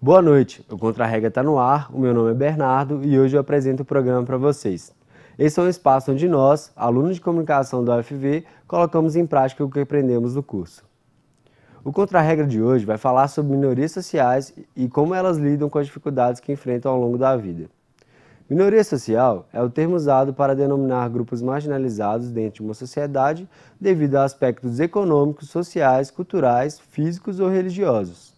Boa noite, o Contra-Regra está no ar, o meu nome é Bernardo e hoje eu apresento o programa para vocês. Esse é um espaço onde nós, alunos de comunicação da UFV, colocamos em prática o que aprendemos no curso. O Contra-Regra de hoje vai falar sobre minorias sociais e como elas lidam com as dificuldades que enfrentam ao longo da vida. Minoria social é o termo usado para denominar grupos marginalizados dentro de uma sociedade devido a aspectos econômicos, sociais, culturais, físicos ou religiosos.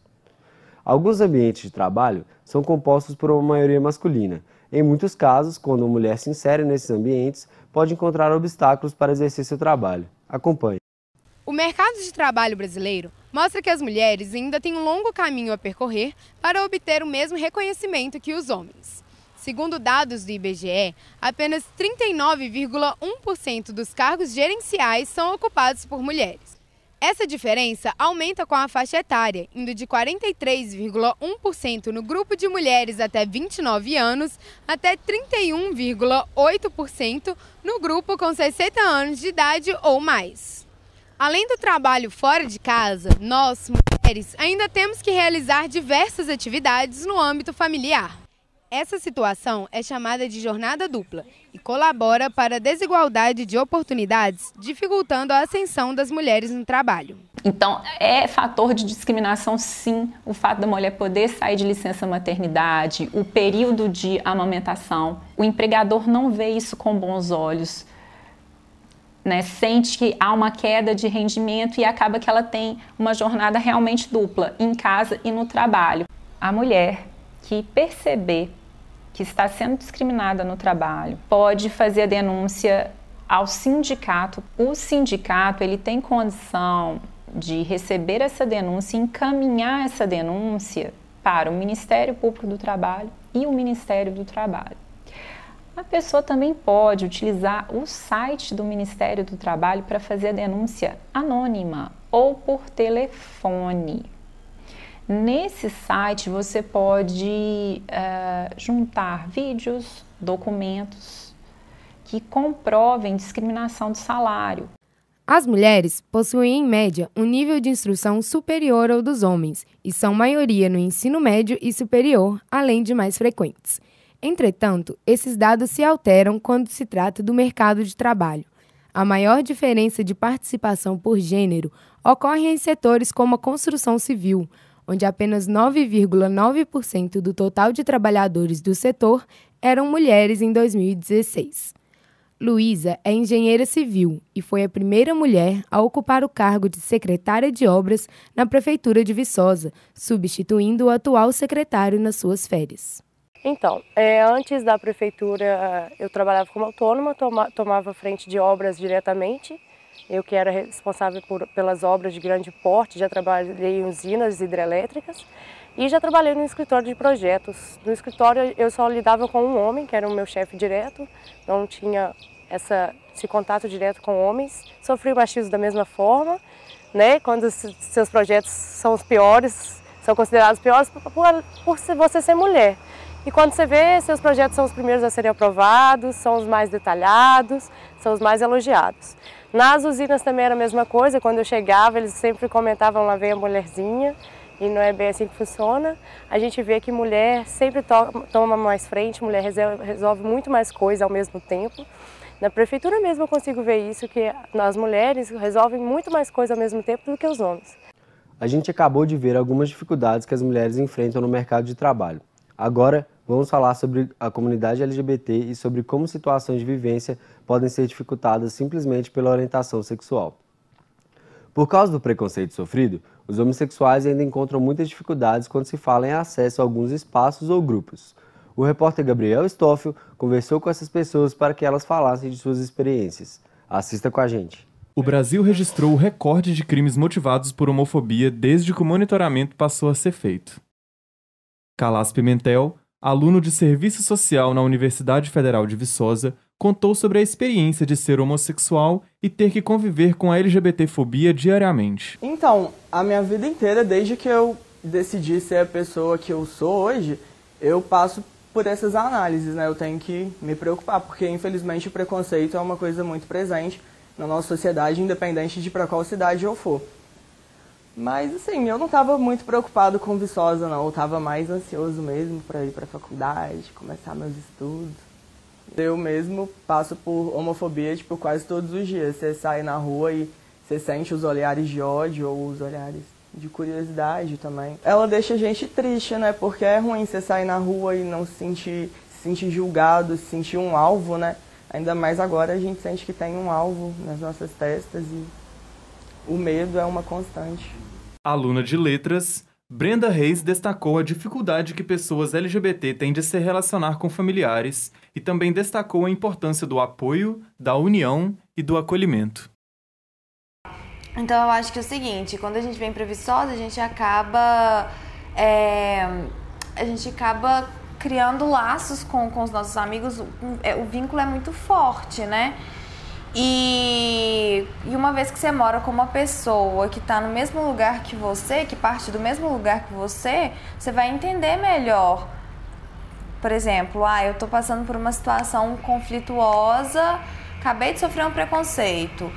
Alguns ambientes de trabalho são compostos por uma maioria masculina. Em muitos casos, quando uma mulher se insere nesses ambientes, pode encontrar obstáculos para exercer seu trabalho. Acompanhe. O mercado de trabalho brasileiro mostra que as mulheres ainda têm um longo caminho a percorrer para obter o mesmo reconhecimento que os homens. Segundo dados do IBGE, apenas 39,1% dos cargos gerenciais são ocupados por mulheres. Essa diferença aumenta com a faixa etária, indo de 43,1% no grupo de mulheres até 29 anos até 31,8% no grupo com 60 anos de idade ou mais. Além do trabalho fora de casa, nós, mulheres, ainda temos que realizar diversas atividades no âmbito familiar. Essa situação é chamada de jornada dupla e colabora para a desigualdade de oportunidades, dificultando a ascensão das mulheres no trabalho. Então, é fator de discriminação, sim, o fato da mulher poder sair de licença maternidade, o período de amamentação. O empregador não vê isso com bons olhos, né? Sente que há uma queda de rendimento e acaba que ela tem uma jornada realmente dupla, em casa e no trabalho. A mulher que perceber que está sendo discriminada no trabalho pode fazer a denúncia ao sindicato. O sindicato ele tem condição de receber essa denúncia e encaminhar essa denúncia para o Ministério Público do Trabalho e o Ministério do Trabalho. A pessoa também pode utilizar o site do Ministério do Trabalho para fazer a denúncia anônima ou por telefone. Nesse site você pode juntar vídeos, documentos que comprovem discriminação de salário. As mulheres possuem, em média, um nível de instrução superior ao dos homens e são maioria no ensino médio e superior, além de mais frequentes. Entretanto, esses dados se alteram quando se trata do mercado de trabalho. A maior diferença de participação por gênero ocorre em setores como a construção civil, onde apenas 9,9% do total de trabalhadores do setor eram mulheres em 2016. Luísa é engenheira civil e foi a primeira mulher a ocupar o cargo de secretária de obras na Prefeitura de Viçosa, substituindo o atual secretário nas suas férias. Então, antes da prefeitura eu trabalhava como autônoma, tomava frente de obras diretamente. Eu que era responsável pelas obras de grande porte, já trabalhei em usinas hidrelétricas e já trabalhei no escritório de projetos. No escritório eu só lidava com um homem, que era o meu chefe direto, não tinha esse contato direto com homens. Sofri o machismo da mesma forma, né? Quando seus projetos são os piores, são considerados piores por você ser mulher. E quando você vê, seus projetos são os primeiros a serem aprovados, são os mais detalhados, são os mais elogiados. Nas usinas também era a mesma coisa, quando eu chegava eles sempre comentavam, lá vem a mulherzinha, e não é bem assim que funciona. A gente vê que mulher sempre toma mais frente, mulher resolve muito mais coisa ao mesmo tempo. Na prefeitura mesmo eu consigo ver isso, que as mulheres resolvem muito mais coisa ao mesmo tempo do que os homens. A gente acabou de ver algumas dificuldades que as mulheres enfrentam no mercado de trabalho. Agora, vamos falar sobre a comunidade LGBT e sobre como situações de vivência podem ser dificultadas simplesmente pela orientação sexual. Por causa do preconceito sofrido, os homossexuais ainda encontram muitas dificuldades quando se fala em acesso a alguns espaços ou grupos. O repórter Gabriel Stoffel conversou com essas pessoas para que elas falassem de suas experiências. Assista com a gente. O Brasil registrou o recorde de crimes motivados por homofobia desde que o monitoramento passou a ser feito. Calas Pimentel, aluno de Serviço Social na Universidade Federal de Viçosa, contou sobre a experiência de ser homossexual e ter que conviver com a LGBTfobia diariamente. Então, a minha vida inteira, desde que eu decidi ser a pessoa que eu sou hoje, eu passo por essas análises, né? Eu tenho que me preocupar, porque infelizmente o preconceito é uma coisa muito presente na nossa sociedade, independente de para qual cidade eu for. Mas, assim, eu não estava muito preocupado com Viçosa, não. Eu estava mais ansioso mesmo para ir para a faculdade, começar meus estudos. Eu mesmo passo por homofobia, tipo, quase todos os dias. Você sai na rua e você sente os olhares de ódio ou os olhares de curiosidade também. Ela deixa a gente triste, né? Porque é ruim você sair na rua e não se sentir julgado, se sentir um alvo, né? Ainda mais agora a gente sente que tem um alvo nas nossas testas e o medo é uma constante. Aluna de letras, Brenda Reis destacou a dificuldade que pessoas LGBT têm de se relacionar com familiares e também destacou a importância do apoio, da união e do acolhimento. Então eu acho que é o seguinte, quando a gente vem para Viçosa, a gente acaba criando laços com os nossos amigos, o vínculo é muito forte, né? E uma vez que você mora com uma pessoa que está no mesmo lugar que você, que parte do mesmo lugar que você vai entender melhor. Por exemplo, eu estou passando por uma situação conflituosa, acabei de sofrer um preconceito.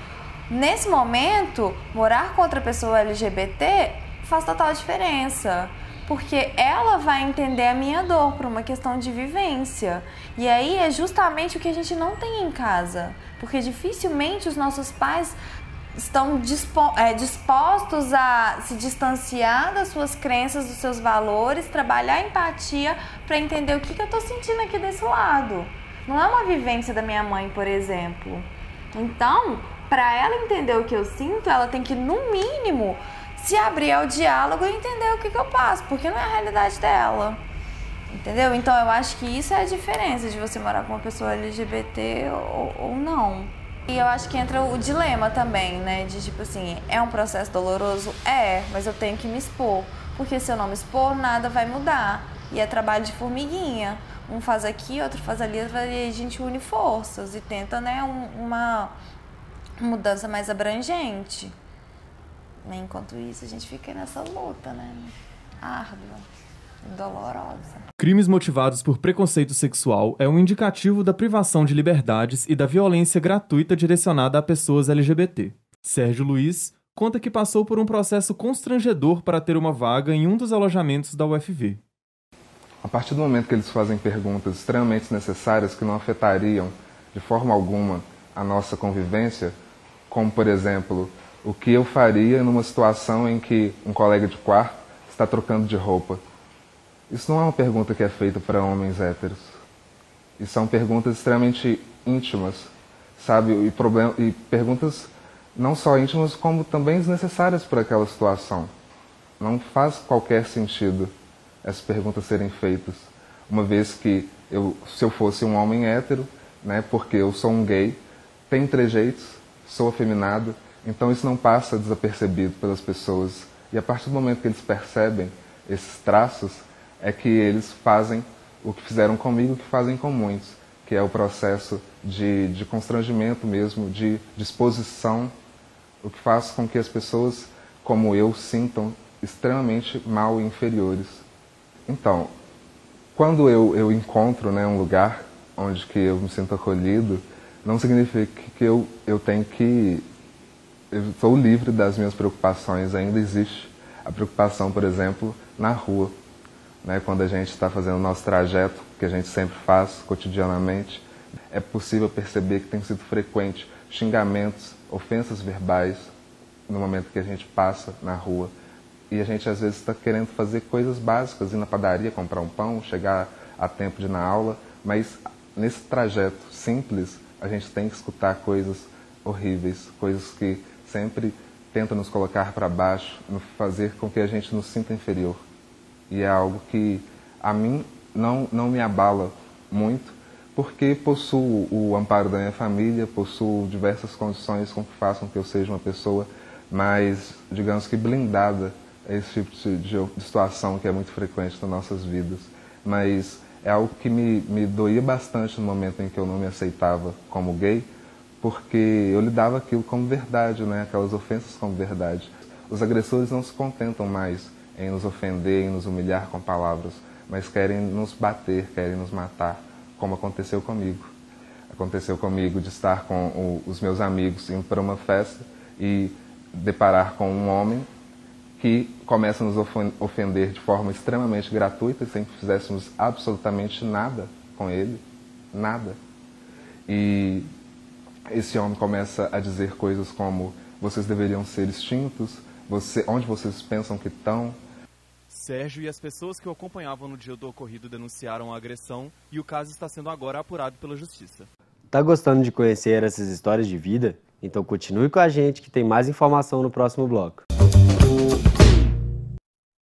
Nesse momento, morar com outra pessoa LGBT faz total diferença. Porque ela vai entender a minha dor por uma questão de vivência. E aí é justamente o que a gente não tem em casa. Porque dificilmente os nossos pais estão dispostos a se distanciar das suas crenças, dos seus valores, trabalhar a empatia para entender o que eu estou sentindo aqui desse lado. Não é uma vivência da minha mãe, por exemplo. Então, para ela entender o que eu sinto, ela tem que, no mínimo, se abrir ao diálogo e entender o que eu passo, porque não é a realidade dela, entendeu? Então eu acho que isso é a diferença de você morar com uma pessoa LGBT ou não. E eu acho que entra o dilema também, né, de tipo assim, é um processo doloroso? É, mas eu tenho que me expor, porque se eu não me expor, nada vai mudar, e é trabalho de formiguinha, um faz aqui, outro faz ali, e a gente une forças e tenta, né, uma mudança mais abrangente. Enquanto isso, a gente fica nessa luta, né? Árdua, dolorosa. Crimes motivados por preconceito sexual é um indicativo da privação de liberdades e da violência gratuita direcionada a pessoas LGBT. Sérgio Luiz conta que passou por um processo constrangedor para ter uma vaga em um dos alojamentos da UFV. A partir do momento que eles fazem perguntas extremamente necessárias que não afetariam de forma alguma a nossa convivência, como, por exemplo, o que eu faria numa situação em que um colega de quarto está trocando de roupa? Isso não é uma pergunta que é feita para homens héteros. E são perguntas extremamente íntimas, sabe? E perguntas não só íntimas, como também desnecessárias para aquela situação. Não faz qualquer sentido essas perguntas serem feitas, uma vez que se eu fosse um homem hétero, né, porque eu sou um gay, tenho trejeitos, sou afeminado, então isso não passa desapercebido pelas pessoas. E a partir do momento que eles percebem esses traços, é que eles fazem o que fizeram comigo, o que fazem com muitos, que é o processo de constrangimento mesmo, de exposição, o que faz com que as pessoas, como eu, sintam extremamente mal e inferiores. Então, quando eu encontro, né, um lugar onde que eu me sinto acolhido, não significa que eu tenho que... Eu estou livre das minhas preocupações, ainda existe a preocupação, por exemplo, na rua. Né? Quando a gente está fazendo o nosso trajeto, que a gente sempre faz cotidianamente, é possível perceber que tem sido frequente xingamentos, ofensas verbais, no momento que a gente passa na rua. E a gente às vezes está querendo fazer coisas básicas, ir na padaria, comprar um pão, chegar a tempo de ir na aula, mas nesse trajeto simples, a gente tem que escutar coisas horríveis, coisas que sempre tentam nos colocar para baixo, fazer com que a gente nos sinta inferior. E é algo que a mim não me abala muito, porque possuo o amparo da minha família, possuo diversas condições que façam que eu seja uma pessoa mais, digamos que, blindada a esse tipo de situação que é muito frequente nas nossas vidas. Mas é algo que me doía bastante no momento em que eu não me aceitava como gay, porque eu lidava aquilo como verdade, né? Aquelas ofensas como verdade. Os agressores não se contentam mais em nos ofender, em nos humilhar com palavras, mas querem nos bater, querem nos matar, como aconteceu comigo. Aconteceu comigo de estar com os meus amigos indo para uma festa e deparar com um homem que começa a nos ofender de forma extremamente gratuita, sem que fizéssemos absolutamente nada com ele, nada. E esse homem começa a dizer coisas como: vocês deveriam ser extintos, onde vocês pensam que estão? Sérgio e as pessoas que o acompanhavam no dia do ocorrido denunciaram a agressão e o caso está sendo agora apurado pela Justiça. Tá gostando de conhecer essas histórias de vida? Então continue com a gente que tem mais informação no próximo bloco.